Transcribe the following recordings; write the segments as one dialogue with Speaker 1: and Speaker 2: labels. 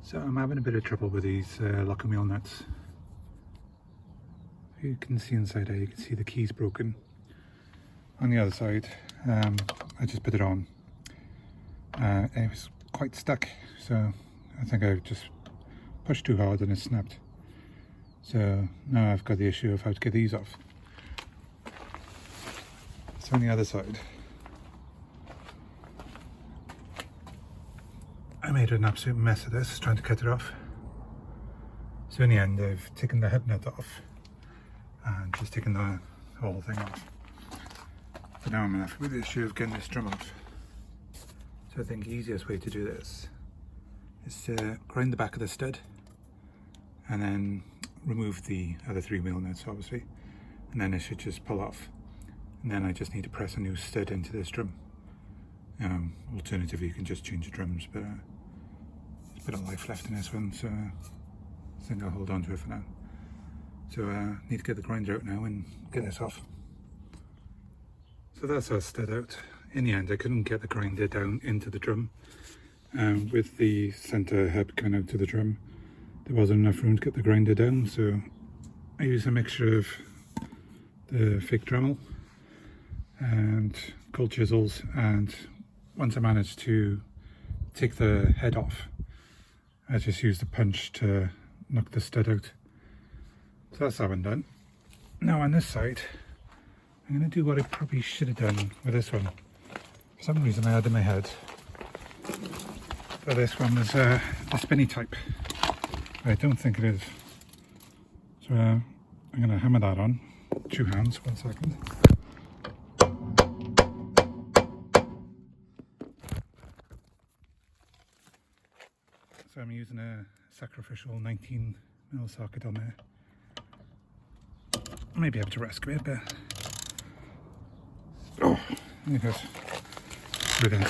Speaker 1: So I'm having a bit of trouble with these locker wheel nuts. You can see inside there, you can see the key's broken. On the other side, I just put it on. It was quite stuck, so I think I just pushed too hard and it snapped. So now I've got the issue of how to get these off. So on the other side, I made an absolute mess of this trying to cut it off. So in the end I've taken the head nut off and just taken the whole thing off. But now I'm left with the issue of getting this drum off. So I think the easiest way to do this is to grind the back of the stud and then remove the other 3 wheel nuts obviously, and then it should just pull off. And then I just need to press a new stud into this drum. Alternatively you can just change the drums, but there's a bit of life left in this one, so I think I'll hold on to it for now. So I need to get the grinder out now and get this off. So that's our stud out. In the end I couldn't get the grinder down into the drum. With the centre hub coming out to the drum, there wasn't enough room to get the grinder down, so I used a mixture of the fake Dremel and cold chisels, and once I managed to take the head off, I just used a punch to knock the stud out. So that's that one done. Now on this side, I'm going to do what I probably should have done with this one. For some reason I had in my head that this one was the spinny type. But I don't think it is. So I'm going to hammer that on. 2 hands, 1 second. So I'm using a sacrificial 19mm socket on there. I may be able to rescue it, but oh, there it goes. Brilliant.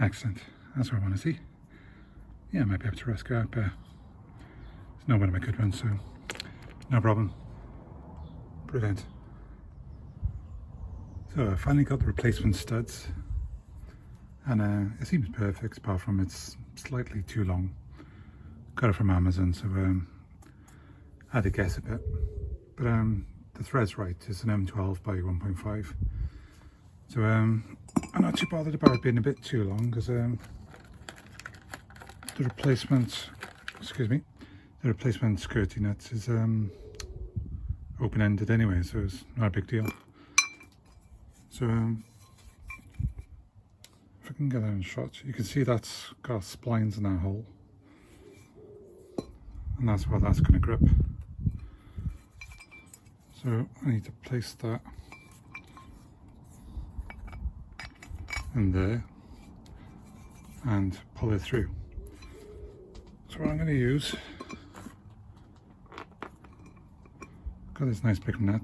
Speaker 1: Excellent. That's what I want to see. Yeah, I might be able to rescue it, but it's not one of my good ones, so no problem. Brilliant. So I finally got the replacement studs, and it seems perfect apart from it's slightly too long. Got it from Amazon, so I had to guess a bit, but the thread's right. It's an M12 by 1.5, so I'm not too bothered about it being a bit too long, because the replacement, the replacement skirting nut is open-ended anyway, so it's not a big deal. So if I can get that in shot, you can see that's got splines in that hole, and that's what that's going to grip. So I need to place that in there and pull it through. So what I'm going to use, got this nice big nut.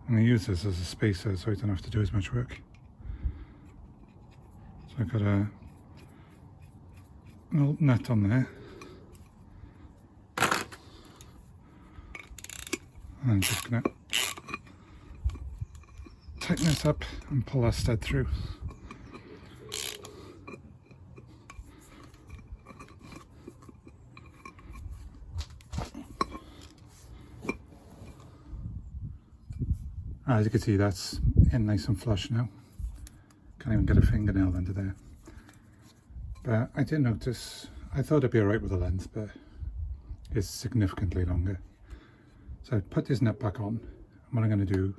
Speaker 1: I'm going to use this as a spacer so I don't have to do as much work. So I've got a little nut on there, and I'm just going to tighten this up and pull that stud through. As you can see, that's in nice and flush now. Can't even get a fingernail under there. But I did notice, I thought it'd be alright with the length, but it's significantly longer. So I put this nut back on, and what I'm going to do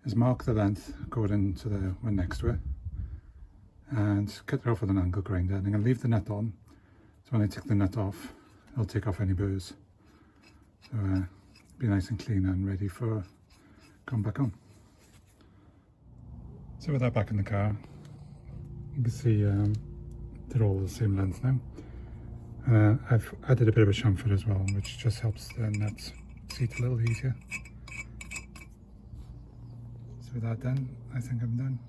Speaker 1: is mark the length according to the one next to it, and cut it off with an angle grinder. And I'm going to leave the nut on, so when I take the nut off, it'll take off any burrs. So be nice and clean and ready for going back on. So with that back in the car, you can see they're all the same length now. I've added a bit of a chamfer as well, which just helps the nuts seat a little easier. So with that done, I think I'm done.